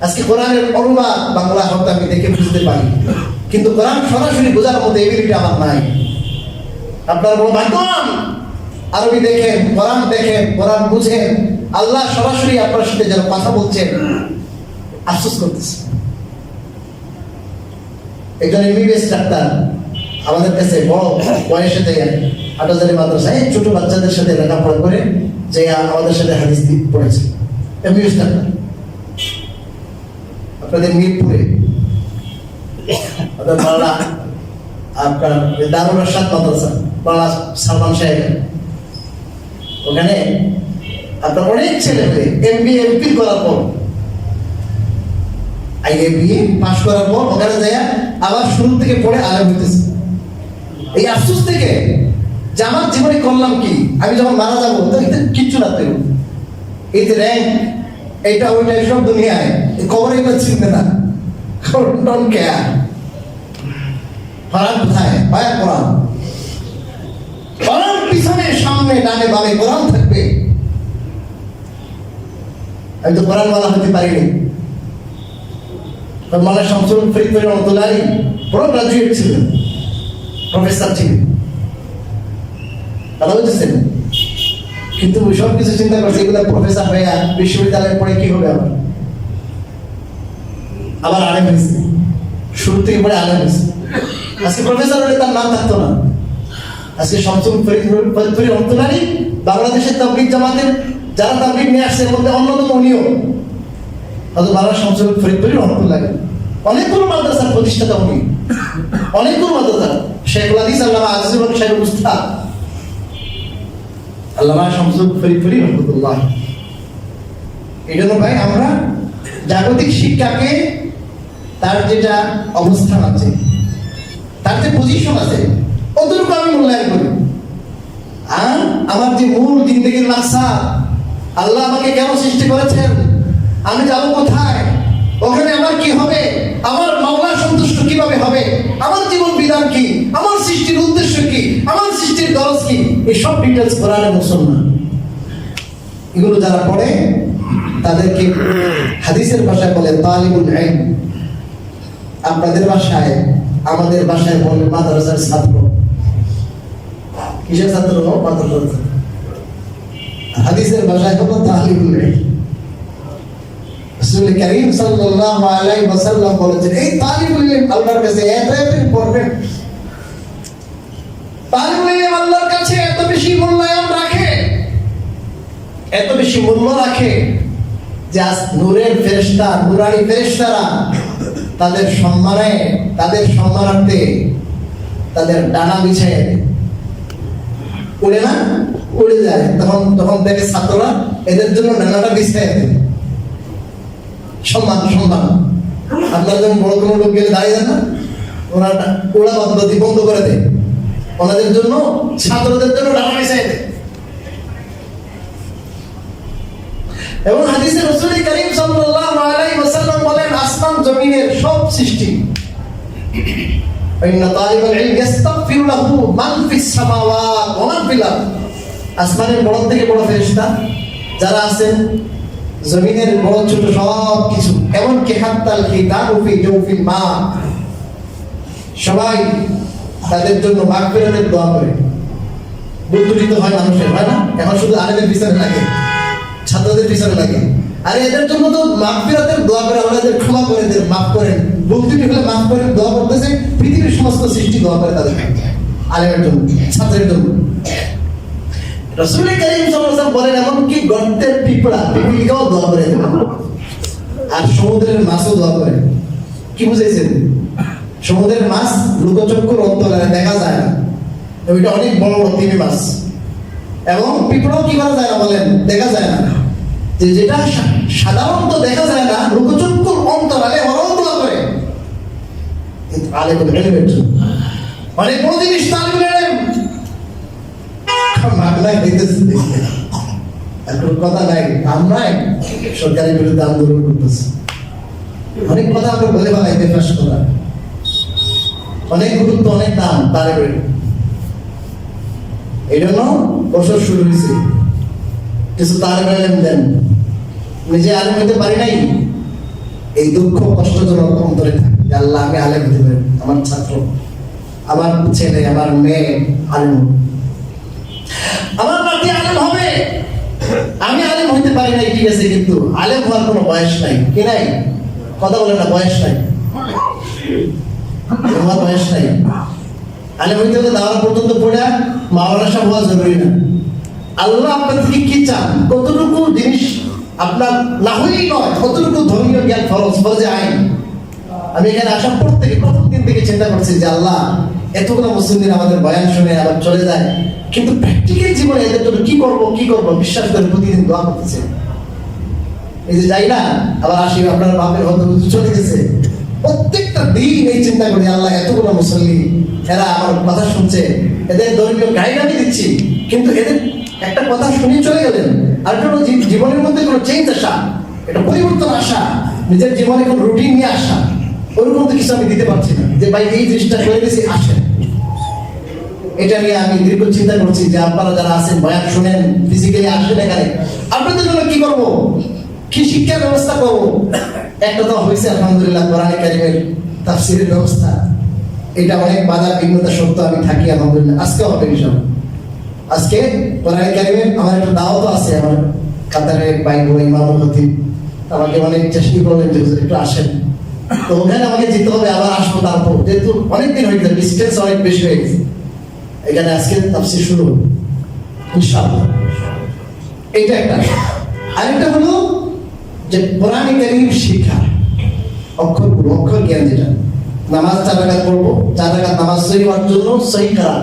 আজকে কোরআনের অনুবাদ বাংলা হয়তো আমি দেখে বুঝতে পারি, কিন্তু কোরআন সরাসরি বোঝার মতো এবিলিটি আমার নাই। আপনার বড় ভাগ্যবান, আরবি দেখেন, কোরআন বুঝেন, আল্লাহ সরাসরি আপনার সাথে যেন কথা বলছেন। আফসোস করতেছে, একজন এমবিবিএস ডাক্তার আমাদের কাছে বড় বয়সে যায় হাটাজারি মাদ্রাসায় ছোট বাচ্চাদের সাথে লেখাপড়া করে যে আমাদের সাথে হাদিস পড়েছে, এমবিবিএস ডাক্তার, আপনাদের মিরপুরে আপনার দারুল আরশাদ মাদ্রাসা, বাংলা সালমান সাহেব, ওখানে আপনার অনেক ছেলে পেলে এমবিএ এমপি করার পর, বিএ পাস করার পর ওখানে যায় আবার শুরু থেকে পড়ে আলেম হইতেছে। এই আফসোস থেকে যে আমার জীবনে করলাম কি, আমি যখন মারা যাবো তো কিচ্ছু না পেল, এই যে র্যাঙ্ক এইটা ওইটা সব দুনিয়ায়, কবরে এগুলো চিনতে না, ডোন্ট কেয়ার। কোরআন কোথায়? পায়ের কোরআন, কোরআন পিছনে সামনে ডানে বামে কোরআন থাকবে। আমি তো কোরআনওয়ালা হতে পারিনি। মাওলানা শামসুল ফরিদ রহমাতুল্লাহ আলাইহি বড় গ্রাজুয়েট ছিলেন, প্রফেসর ছিলেন, ভালো বুঝেছেন, কিন্তু সব কিছু চিন্তা করছে এগুলো প্রফেসর হয়ে বিশ্ববিদ্যালয়ে পড়ে কি হবে, আবার আলেম হয়েছে, শুরু থেকে পড়ে আলেম হয়েছে। আজকে প্রফেসর হলে তার নাম থাকতো না। আজকে শামসুল ফরিদ রহমাতুল্লাহ আলাইহি বাংলাদেশের তাবলীগ জামাতের যারা তাবলীগ নিয়ে আসছে এর মধ্যে অন্যতম উনিও, মাওলানা শামসুল ফরিদ রহমাতুল্লাহ আলাইহি অনেকগুলো মাদ্রাসার প্রতিষ্ঠাতা, উনি অনেকগুলো মাদ্রাসা, শেখুল হাদিস আল্লামা আজিজুল হক সাহেব উস্তাদ আল্লামা শামসুল ফরিদ রহমাতুল্লাহ। এই জন্য ভাই আমরা জাগতিক শিক্ষাকে তার যেটা অবস্থান আছে, তার যে পজিশন আছে, অতটুকু আমি মূল্যায়ন করি। আর আমার যে মূল জিন্দেগির মাকসাদ, আল্লাহ আমাকে কেন সৃষ্টি করেছেন, আমি যাবো কোথায়, ওখানে আমার কি হবে, আমার মাওলা সন্তুষ্ট কিভাবে হবে, আমার জীবন বিধান কি, আমার সৃষ্টির উদ্দেশ্য কি, আমার সৃষ্টির দরজ কি, এই সব ডিটেলস কোরআনে মুসলমান। এগুলো যারা পড়ে তাদেরকে হাদিসের ভাষায় বলে তালিবুল ইলম, আপনাদের ভাষায় আমাদের ভাষায় বলে মাদ্রাসার ছাত্র। কিসের ছাত্র? মাদ্রাসার ছাত্র। হাদিসের ভাষায় হলো তালিবুল ইলম। রাসূল কারীম সাল্লাল্লাহু আলাইহি ওয়াসাল্লাম বলেছেন এই তালিবুল ইলম আল্লাহর কাছে এত ইম্পর্টেন্ট, তালিবুল ইলম আল্লাহর কাছে এত বেশি মূল্যায়ন রাখে, এত বেশি মূল্য রাখে যে আজ নূরের ফেরেশতা, নূরানি ফেরেশতারা তাদের সম্মানে, তাদের সম্মানার্থে তাদের ডানা বিছায় উড়ে না, উড়ে যায়, তখন দেখে ছাত্ররা এদের জন্য ডানাটা বিছায় দেয়। সম্মান সম্মান আপনারা যখন বড় কোনো লোক গেলে দাঁড়িয়ে যান না, ওনারা ওরা পদ্ধতি বন্ধ করে দেয়, ওনাদের জন্য ছাত্রদের জন্য ডানা বিছায় দেয়। এবং হাদিসে রাসূল কারীম সাল্লাল্লাহু আলাইহি ওয়াসাল্লাম বলেন আসমান জমিনের সব সৃষ্টি ইন্না তালিবুল ইলম ইস্তাগফিরু লাহু মান ফিস সামাওয়াত ওয়া মান ফিল আরদ, আসমানের বড় থেকে বড় ফেরেশতা যারা আছেন, জমিনের বড় ছোট সব কিছু, এমনকি হাত্তাল হিতানু ফি জাওফিল মা, সবাই তাদের জন্য মাগফিরাতের দোয়া করে। বুদ্ধিত হয় মানুষের, হয় না? এখন শুধু আলেমের পিছনে লাগে, ছাত্রদের পিছনে লাগে, আরে এদের জন্য তো মাগফিরাতের দোয়া করে, আল্লাহ এদের ক্ষমা করে দেন, মাফ করেন, বুদ্ধিটি হলে মাফ করেন দোয়া করতেছে, পৃথিবীর সমস্ত সৃষ্টি দোয়া করে তাদের আলেমের জন্য, ছাত্রের জন্য। রাসূল কারীম সাল্লাল্লাহু আলাইহি ওয়াসাল্লাম বলেন এমনকি গর্তের পিঁপড়াকেও দোয়া করে দেন, আর সমুদ্রের মাছও দোয়া করে। কি বুঝাইছেন? সমুদ্রের মাছ লুকোচক্ষুর অন্তরালে দেখা যায় না, ওইটা অনেক বড় বড় তিমি মাছ, এবং পিঁপড়াও কি করা যায় না বলেন, দেখা যায় না, যে যেটা সাধারণত দেখা যায় না, লুকোচুকুর অন্তরালে ওরাও দোয়া করে, কিন্তু আলেমের এলিমের জন্য অনেক বড় জিনিস। তালিবুল ইলম বাংলায় হইতেছে, এখন কথা নাই, আমরাই সরকারের বিরুদ্ধে আন্দোলন করতেছি, অনেক কথা আমরা বলে ফেলাইতে ফাঁস করা, অনেক গুরুত্ব, অনেক দাম তালিবুল ইলম। এই জন্য বছর শুরু হয়েছে, কিছু তালিবুল ইলম দেন, নিজে আলেম হইতে পারি নাই, এই দুঃখ কষ্টজনক অন্তরে থাকে যে আল্লাহ আমি আলেম হতে পারি, আমার ছাত্র, আমার ছেলে, আমার মেয়ে আলেম, আমার নাতি আলেম হবে। আমি আলেম হইতে পারি নাই, ঠিক আছে, কিন্তু আলেম হওয়ার কোনো বয়স নাই, কি নাই? কথা বলে না, বয়স নাই, আমার বয়স নাই। আলেম হইতে হলে দাওয়া পর্যন্ত পড়ে মাওলানা সাহেব হওয়া জরুরি না। আল্লাহ আপনার থেকে কি চান, কতটুকু জিনিস আপনার না হলেই নয়, কতটুকু ধর্মীয় জ্ঞান ফরজ, ফরজে আইন। আমি এখানে আসার পর থেকে প্রথম দিন থেকে চিন্তা করছি যে আল্লাহ এতগুলো মুসলিমদের আমাদের বয়ান শুনে আবার চলে যায়, কিন্তু প্র্যাকটিক্যাল জীবনে এদের জন্য কি করব বিশ্বাস করে প্রতিদিন দোয়া করতেছে। এই যে যাই না আবার আসি, আপনার বাপের হয়তো চলে গেছে, প্রত্যেকটা দিন এই চিন্তা করি আল্লাহ এতগুলো মুসল্লি, এরা আমার কথা শুনছে, এদের ধর্মীয় গাইড আমি দিচ্ছি, কিন্তু এদের একটা কথা শুনে চলে গেলেন, আর জন্য জীবনের মধ্যে কোনো চেঞ্জ আসা, এটা পরিবর্তন আসা, নিজের জীবনে কোনো রুটিন নিয়ে আসা, ওরকম তো কিছু আমি দিতে পারছি না, যে ভাই এই জিনিসটা করে দিয়েছি আসেন। এটা নিয়ে আমি দীর্ঘ চিন্তা করছি যে আপনারা যারা আছেন, বয়ান শুনেন, ফিজিক্যালি আসেন এখানে, আপনাদের জন্য কি করব, কি শিক্ষার ব্যবস্থা করব। একটা তো হয়েছে আলহামদুলিল্লাহ, কোরআন কারীমের তাফসীরের ব্যবস্থা, এটা অনেক বাধা বিঘ্নতা সত্য আমি থাকি আলহামদুলিল্লাহ, আজকে হবে ইনশাআল্লাহ। আজকে কোরআন কারীমের আমার একটা দাওয়াত আছে, আমার কাতারে বাইক ইমামুল খতিব আমাকে অনেক চেষ্টা করলেন যে একটু আসেন, তো ওখানে আমাকে যেতে হবে, আবার আসবো, তারপর যেহেতু অনেকদিন হয়ে গেছে, ডিস্টেন্স অনেক বেশি হয়ে গেছে, এখানে আজকে তাফসীর শুরু ইনশাআল্লাহ। এইটা একটা। আরেকটা হলো যে কোরআন কারীম শিক্ষা, অক্ষরগুলো, অক্ষর জ্ঞান, যেটা নামাজ 4 রাকাত পড়বো, 4 রাকাত নামাজ সহি হওয়ার জন্য সহি করা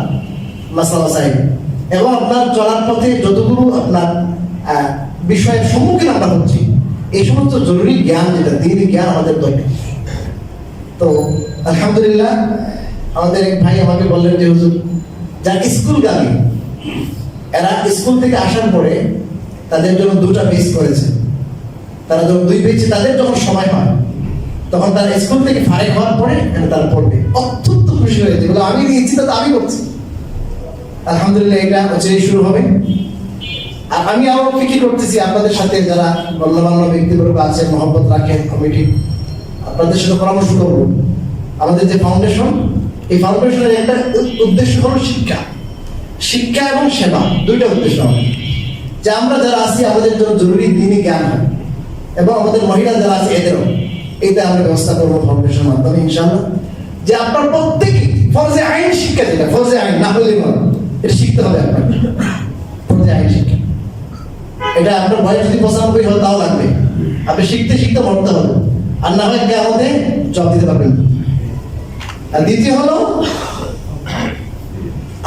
মাসআলা সাহেব, এবং আপনার চলার পথে যতগুলো আপনার বিষয়ের সম্মুখীন আমরা হচ্ছি, এই সমস্ত জরুরি জ্ঞান, যেটা দ্বীনি জ্ঞান আমাদের দরকার। তো আলহামদুলিল্লাহ আমাদের এক ভাই আমাকে বললেন যে হুজুর যারা স্কুলগামী, এরা স্কুল থেকে আসার পরে তাদের জন্য 2টা পেজ করেছে, তারা যখন 2 পেজ তাদের যখন সময় হয় তখন তারা স্কুল থেকে ফারেক হওয়ার পরে তারা পড়বে, অত্যন্ত খুশি হয়েছে, বলে আমি দিয়েছি তো আমি করছি। আলহামদুলিল্লাহ এটা হচ্ছে শুরু হবে। আর আমি আরো ফিকির করতেছি আপনাদের সাথে, যারা গণ্যমান্য ব্যক্তিবর্গ আছেন, মহব্বত রাখেন কমিটি, আপনাদের সাথে পরামর্শ করবো। আমাদের যে ফাউন্ডেশন, এই ফাউন্ডেশনের একটা উদ্দেশ্য হলো শিক্ষা, শিক্ষা এবং সেবা, 2টা উদ্দেশ্য হবে, যে আমরা যারা আছি আমাদের জন্য জরুরি দ্বীনি জ্ঞান হয়, এবং আমাদের মহিলা যারা আছে এদেরও, এইটা আমরা ব্যবস্থা করবো ফাউন্ডেশনের মাধ্যমে ইনশাআল্লাহ। যে আপনার প্রত্যেকে ফরজে আইন শিক্ষা, যেটা ফরজে আইন না হলে নয়, এটা শিখতে হবে আপনার, ফরজে আইন শিক্ষা। এটা আপনার বয়স যদি 95 হয় তাও লাগবে, আপনি শিখতে শিখতে মরতে হবে, আর না হয় আমাদের জব দিতে পারবেন। আর দ্বিতীয় হলো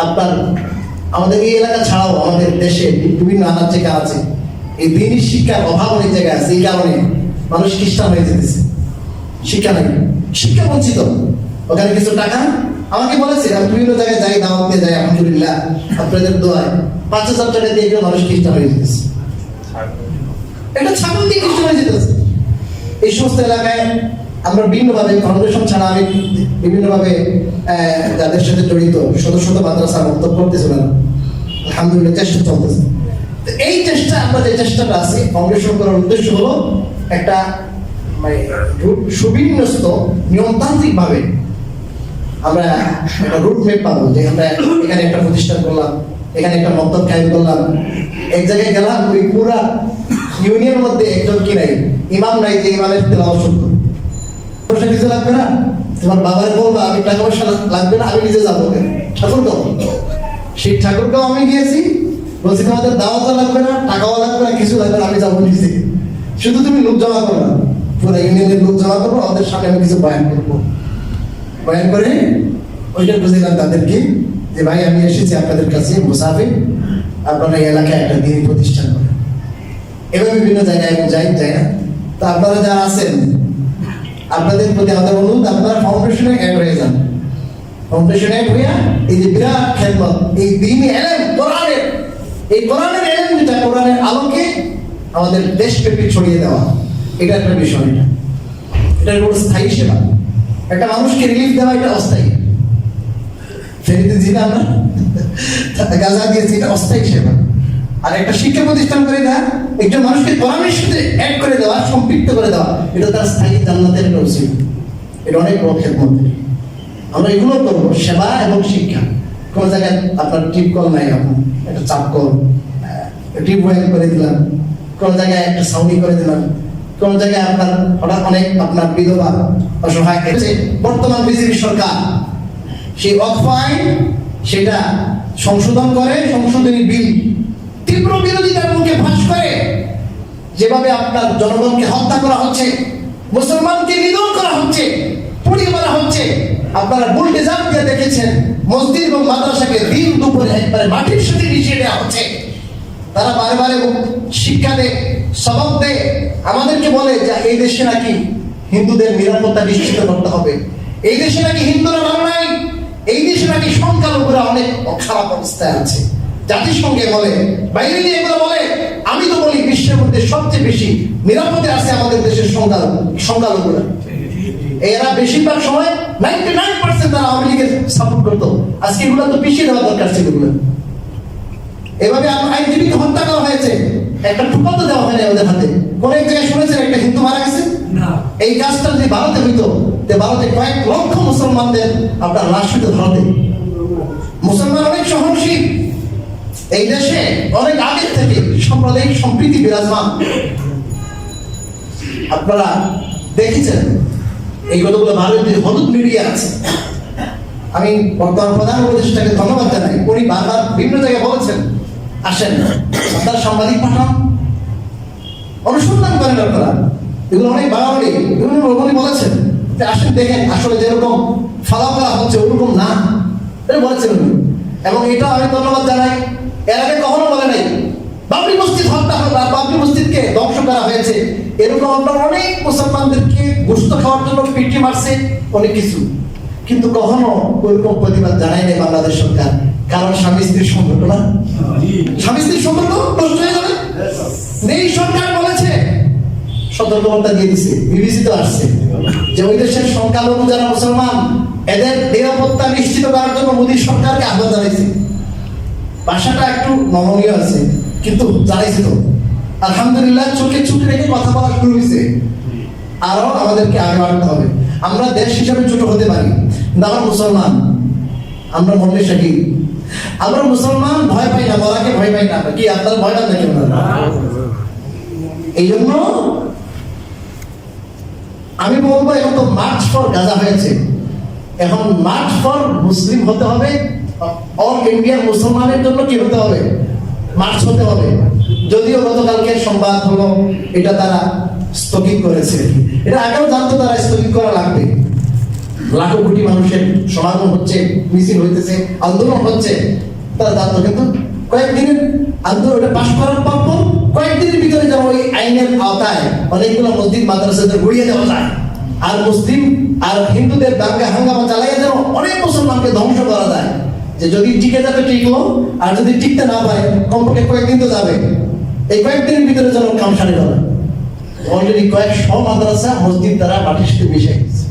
আপনার আমাদের এই এলাকা ছাড়াও আমাদের দেশে বিভিন্ন আনাচে কানাচে এই দ্বীনি শিক্ষার অভাব অনেক জায়গায় আছে, এই কারণে মানুষ খ্রিস্টান হয়ে যেতেছে, শিক্ষা নাই, শিক্ষা বঞ্চিত। ওখানে কিছু টাকা আমাকে বলেছে, আমি বিভিন্ন জায়গায় যাই, দাওয়াত দিয়ে যাই, আলহামদুলিল্লাহ আপনাদের দোয়ায় 5,000 টাকা দিয়ে মানুষ খ্রিস্টান হয়ে যেতেছে, এটা ছাগল দিয়ে খ্রিস্টান হয়ে যেতেছে। এই সমস্ত এলাকায় আমরা বিভিন্নভাবে ফাউন্ডেশন ছাড়া আমি বিভিন্নভাবে যাদের সাথে জড়িত শত শত মাদ্রাসা বক্তব্য করতেছিলাম, আলহামদুলিল্লাহ চেষ্টা চলতেছে। এই চেষ্টা, আমরা যে চেষ্টাটা আছে ফাউন্ডেশন করার উদ্দেশ্য হলো একটা সুবিন্যস্ত নিয়মতান্ত্রিক ভাবে আমরা একটা রুটম্যাপ পাবো, যে আমরা এখানে একটা প্রতিষ্ঠান করলাম, এখানে একটা মক্তব কায়েম করলাম, এক জায়গায় গেলাম, ওই পুরা ইউনিয়নের মধ্যে একজন কি নাই, ইমাম নাই, যে ইমামের তেলাওয়াত শুনতো, পয়সা কিছু লাগবে না, তোমার বাবার বলবা আমি টাকা পয়সা লাগবে না, আমি নিজে যাবো ঠাকুরগাঁও। সেই ঠাকুরগাঁও আমি গিয়েছি, বলছি তোমাদের দাওয়াতও লাগবে না, টাকাও লাগবে না, কিছু লাগবে না, আমি যাবো নিজে, শুধু তুমি লোক জমা করো না, পুরো ইউনিয়নের লোক জমা করবো, আমাদের সামনে আমি কিছু বয়ান করবো, বয়ান করে ওইটা বুঝিলাম তাদেরকে যে ভাই আমি এসেছি আপনাদের কাছে মুসাফির, আপনারা এই এলাকায় একটা দ্বীনি প্রতিষ্ঠান করেন। এভাবে বিভিন্ন জায়গায় যাই না। তো আপনারা যারা আছেন, আপনাদের প্রতি আমাদের অনুরোধ, আপনারা ফাউন্ডেশনে অ্যাড হয়ে যান। ফাউন্ডেশনে অ্যাড হইয়া এই যে বিরাট খেদমত, এই দ্বীনি ইলম, কোরআনের ইলম, যেটা কোরআনের আলোকে আমাদের দেশব্যাপী ছড়িয়ে দেওয়া, এটা একটা বিষয় না। এটা কোনো স্থায়ী সেবা। একটা মানুষকে রিলিফ দেওয়া এটা অস্থায়ী। ফেরিতে যেটা আমরা গাজা দিয়েছি, এটা অস্থায়ী সেবা। আর একটা শিক্ষা প্রতিষ্ঠান করে দেওয়া, একজন মানুষকে কোরআনের সাথে অ্যাড করে দেওয়া, সম্পৃক্ত করে দেওয়া, এটা তার স্থায়ী জান্নাতের একটা উচিত। এটা অনেক বড় খেদমত। আমরা এগুলো করবো, সেবা এবং শিক্ষা। কোন জায়গায় আপনার টিপ কল নাই, এখন একটা চাপ কল, টিপ ওয়েল করে দিলাম, কোন জায়গায় একটা সাউনি করে দিলাম, কোন জায়গায় আপনার হঠাৎ অনেক আপনার বিধবা অসহায় হয়েছে। বর্তমান বিজেপি সরকার সেই ওয়াকফ আইন সেটা সংশোধন করে, সংশোধনী বিল তীব্র বিরোধিতার মুখে ফাঁস করে। যেভাবে আপনার জনগণকে হত্যা করা হচ্ছে, মুসলমানকে নিধন করা হচ্ছে, পুড়িয়ে মারা হচ্ছে। আপনারা বুলডোজার দিয়ে দেখেছেন মসজিদ এবং মাদ্রাসাকে দিন দুপুরে একবারে মাটির সাথে মিশিয়ে দেওয়া হচ্ছে। তারা বারে বারে শিক্ষা দেয়, সবক দেয়, আমাদেরকে বলে যে এই দেশে নাকি হিন্দুদের নিরাপত্তা নিশ্চিত করতে হবে, এই দেশে নাকি হিন্দুরা ভালো নাই, এই দেশে নাকি সংখ্যালঘুরা অনেক খারাপ অবস্থায় আছে। জাতিসংঘে বলে, বাইরে নিয়ে এগুলো বলে। আমি তো বলি বিশ্বের মধ্যে সবচেয়ে বেশি নিরাপদে আছে আমাদের দেশের সংখ্যালঘুরা। এরা বেশিরভাগ সময় 99% তারা আওয়ামী লীগের সাপোর্ট করতো। আজকে এগুলো তো পিছিয়ে দেওয়া দরকার ছিল। এগুলো এভাবে আইনজীবীকে হত্যা করা হয়েছে, একটা টুকা তো দেওয়া হয়নি ওদের হাতে। কোন এক জায়গায় শুনেছেন একটা হিন্দু মারা গেছে? এই কাজটা যদি ভারতে হইতো, ভারতে কয়েক লক্ষ মুসলমানদের আপনার লাশ হইতো ভারতে। মুসলমান অনেক সহনশীল, এই দেশে অনেক আগের থেকে সাম্প্রদায়িক সম্প্রীতি বিরাজমান। আপনারা দেখেছেন এই কতগুলো ভারতীয় হলুদ মিডিয়া আছে। আমি বর্তমান প্রধান উপদেষ্টাকে ধন্যবাদ জানাই, উনি বারবার বিভিন্ন জায়গায় বলেছেন আসেন আপনারা সাংবাদিক পাঠান, অনুসন্ধান করেন আপনারা। এগুলো অনেক বাঙালি উনি বলেছেন যে আসেন দেখেন আসলে যেরকম ফালা করা হচ্ছে ওরকম না, এটা বলেছেন উনি। এবং এটা আমি ধন্যবাদ জানাই। এর আগে কখনো বলে নাই বাবরি মসজিদ হত্যা করা, বাবরি মসজিদকে ধ্বংস করা হয়েছে, এরকম আপনার অনেক মুসলমানদেরকে গোশত খাওয়ার জন্য পিটি মারছে, অনেক কিছু, কিন্তু কখনো ওইরকম প্রতিবাদ জানাই নাই বাংলাদেশ সরকার। কারণ স্বামী স্ত্রীর সম্পর্ক না, স্বামী স্ত্রীর সম্পর্ক নষ্ট হয়ে যাবে। এই সরকার বলেছে, সতর্কবার্তা দিয়ে দিছে, বিবিসি তো আসছে যে ওই দেশের সংখ্যালঘু যারা মুসলমান এদের নিরাপত্তা নিশ্চিত করার জন্য মোদী সরকারকে আহ্বান জানাইছে। ভাষাটা একটু নমনীয় আছে, কিন্তু জানাইছে তো আলহামদুলিল্লাহ, চোখে চোখ রেখে কথা বলা শুরু হয়েছে। আরো আমাদেরকে আগে বাড়তে হবে। আমরা দেশ হিসাবে ছোট হতে পারি, কিন্তু আমরা মুসলমান, আমরা মনে শাহী, আমরা মুসলমান, ভয় পাই না, বলাকে ভয় পাই না। কি আপনার ভয় পান নাকি? এই জন্য আমি বলবো এখন তো মার্চ ফর গাজা হয়েছে, এখন মার্চ ফর মুসলিম হতে হবে। অল ইন্ডিয়ার মুসলমানের জন্য কি হতে হবে? মার্চ হতে হবে। যদিও গতকালকে সংবাদ হলো এটা তারা স্থগিত করেছে, এটা আগেও জানতো তারা স্থগিত করা লাগবে। লাখো কোটি মানুষের সমাগম হচ্ছে, মিছিল হইতেছে, আন্দোলন হচ্ছে, তারা জানতো। কিন্তু কয়েকদিনের আন্দোলন ওটা পাশ করার পর কয়েকদিনের ভিতরে যেন ওই আইনের আওতায় অনেকগুলো মসজিদ মাদ্রাসাদের গুড়িয়ে দেওয়া যায়, আর মুসলিম আর হিন্দুদের দাঙ্গা হাঙ্গামা চালাইয়া যেন অনেক মুসলমানকে ধ্বংস করা যায়। যে যদি টিকে যাবে টিকলো, আর যদি টিকতে না পারে কমপক্ষে কয়েকদিন তো যাবে। এই কয়েকদিনের ভিতরে যেন কাম সারি হবে। অলরেডি কয়েকশো মাদ্রাসা মসজিদ দ্বারা মাটির সাথে মিশে গেছে।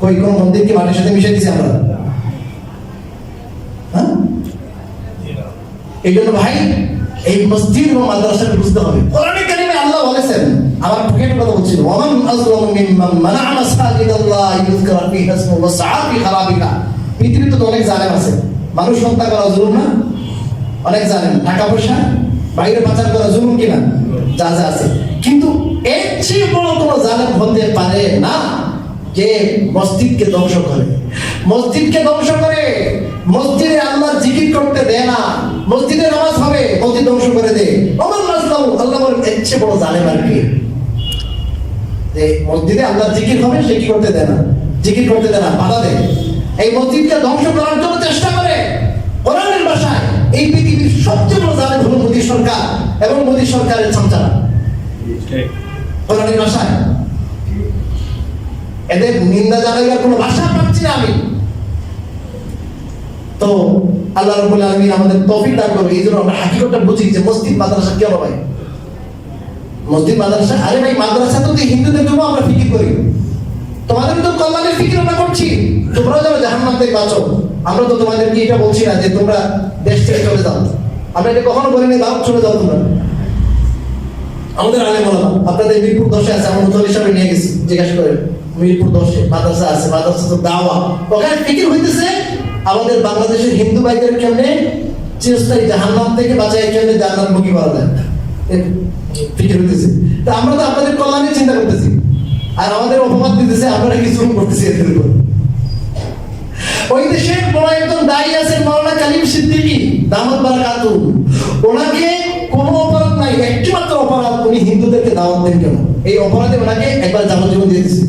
কোন মন্দিরকে মাটির সাথে মিশে দিয়েছি আমরা? হ্যাঁ, এই জন্য ভাই এই মসজিদ এবং মাদ্রাসাকে বুঝতে হবে। কোরআনে কারিমে আল্লাহ বলেছেন, আমার পকেটে কথা বলছিল, ওয়ামান আযলামু মিম্মান মানাআ মাসাজিদাল্লাহি ইউযকারা ফীহা ইসমুহু ওয়া সাআ ফী খারাবিহা। পৃথিবীতে তো অনেক জালেম আছে, মানুষ হত্যা করা জুলুম না? অনেক জালেম, টাকা পয়সা বাইরে পাচার করা জুলুম কিনা? যা যা আছে, কিন্তু এর চেয়ে বড় কোনো জালেম হতে পারে না যে মসজিদকে ধ্বংস করে। মসজিদকে ধ্বংস করে, মসজিদে আল্লাহর জিকির করতে দেয় না, মসজিদে নামাজ হবে, মসজিদ ধ্বংস করে দেয়। আল্লাহ বলেন এর চেয়ে বড় জালেম আর কি? যে মসজিদে আল্লাহর জিকির হবে সে কি করতে দেয় না, জিকির করতে দেয় না, বাধা দেয়। এই মসজিদকে ধ্বংস করার জন্য চেষ্টা করে। কোরআনের ভাষায় এই পৃথিবীর সবচেয়ে বড় জালেম হলো মোদী সরকার এবং মোদী সরকারের চামচারা। কোরআনের ভাষায় এদের নিন্দা জানাইবার কোনো ভাষা পাচ্ছি না আমি। তো আল্লাহ রাব্বুল আলামিন আমাদের তৌফিক দান করবে। এই জন্য আমরা হাকিকতটা বুঝি যে মসজিদ মাদ্রাসা কি হবে ভাই? মসজিদ মাদ্রাসা, আরে ভাই মাদ্রাসা তো হিন্দুদের জন্য আমরা ফিকির করি, তোমাদের তো কল্যাণের ফিকির আমরা করছি। তোমরাও যেন জাহান্নাম থেকে বাঁচো। আমরা তো তোমাদেরকে এটা বলছি না যে তোমরা দেশ থেকে চলে যাও, আমরা এটা কখনো বলিনি ভারত চলে যাও তোমরা। আমাদের আলেম ওলামা আপনাদের মিরপুর 10-এ আছে, আমরা মুতলি সাহেব নিয়ে গেছি, জিজ্ঞাসা করে মিরপুর 10-এ মাদ্রাসা আছে, মাদ্রাসা তো দাওয়া, ওখানে ফিকির হইতেছে আমাদের বাংলাদেশের হিন্দু ভাইদের কেমনে চিরস্থায়ী জাহান্নাম থেকে বাঁচাই কেমনে জান্নাতমুখী করা যায়, ফিকির হইতেছে। তা আমরা তো আপনাদের কল্যাণের চিন্তা করতেছি, আর আমাদের অপবাদ দিতেছে আপনারা কিছু করতেছি এদের উপর। ওই দেশের বড় একজন দায়ী আছেন মাওলানা কালিম সিদ্দিকী দামাত বারাকাতু, ওনাকে কোনো অপরাধ নাই, একটি মাত্র অপরাধ, উনি হিন্দুদেরকে দাওয়াত দেন কেন, এই অপরাধে ওনাকে একবার যাবজ্জীবন দিয়ে দিয়েছে।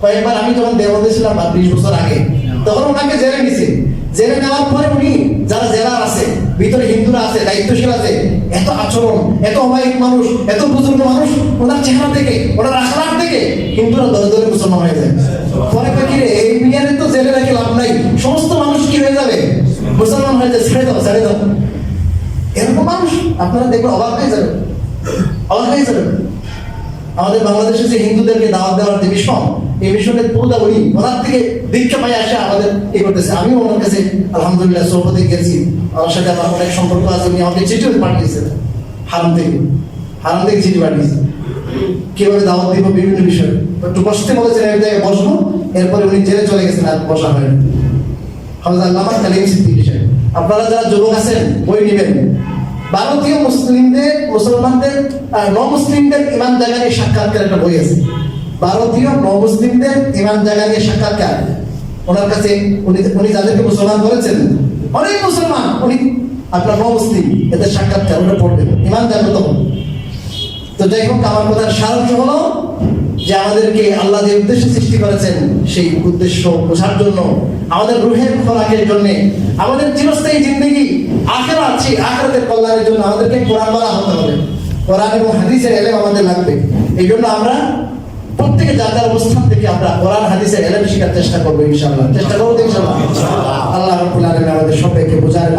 কয়েকবার আমি যখন দেওবন্দে ছিলাম 20 বছর আগে, তখন ওনাকে জেলে নিছে। জেলে নেওয়ার পরে উনি যারা জেলার আছে, ভিতরে হিন্দুরা আছে, দায়িত্বশীল আছে, এত আচরণ, এত অমায়িক মানুষ, এত বুজুর্গ মানুষ, ওনার চেহারা থেকে, ওনার আখলাক থেকে হিন্দুরা দলে দলে মুসলমান হয়ে যায়। পরে কি রে, এই মিয়ারে তো জেলে রেখে লাভ নাই, সমস্ত মানুষ কি হয়ে যাবে, মুসলমান হয়ে যায়, ছেড়ে দাও ছেড়ে দাও। এরকম মানুষ আপনারা দেখবেন অবাক হয়ে যাবে, অবাক হয়ে যাবে। আমাদের বাংলাদেশে যে হিন্দুদেরকে দাওয়াত দেওয়ার যে মিশন, এই মিশনের পূর্দাবলী ওনার থেকে দীক্ষা পাই আসে আমাদের এই করতেছে। আমিও ওনার কাছে আলহামদুলিল্লাহ সৌপথে গেছি, আমার সাথে আমার অনেক সম্পর্ক আছে। উনি আমাকে চিঠিও পাঠিয়েছেন হারাম থেকে চিঠি পাঠিয়েছে, কিভাবে দাওয়াত দিব বিভিন্ন বিষয়ে। একটু বসতে বলেছেন, এক জায়গায় বসবো, এরপরে উনি জেলে চলে গেছেন, আর বসা হয়নি। হাফেজ আল্লামা কালিম সিদ্দিকী সাহেব, আপনারা যারা যুবক আছেন বই নেবেন। ভারতীয় মুসলিমদের, মুসলমানদের নমুসলিমদের ইমান জায়গা নিয়ে সাক্ষাৎকার একটা বই আছে, ভারতীয় নমুসলিমদের ইমান জায়গা নিয়ে সাক্ষাৎকার। ওনার কাছে উনি যাদেরকে মুসলমান বলেছেন, অনেক মুসলমান, উনি আপনার নমুসলিম, এদের সাক্ষাৎকার ওটা পড়বেন, ইমান জাগ্রত হবে। তো যাই হোক, আমার কথার সারাংশ হলো যে আমাদেরকে আল্লাহ যে উদ্দেশ্যে সৃষ্টি করেছেন, সেই উদ্দেশ্য বোঝার জন্য, আমাদের রুহের খোরাকের জন্য, আমাদের চিরস্থায়ী জিন্দগি আখিরাত, সেই আখিরাতের কল্যাণের জন্য আমাদেরকে কোরআন ওয়ালা হতে হবে। কোরআন এবং হাদিসের ইলম আমাদের লাগবে। এই জন্য আমরা প্রত্যেকে যার যার অবস্থান থেকে আমরা কোরআন হাদিসের ইলম শেখার চেষ্টা করবো ইনশাআল্লাহ। চেষ্টা করবো ইনশাআল্লাহ। আল্লাহ রাব্বুল আলামিন আমাদের সবাইকে বোঝার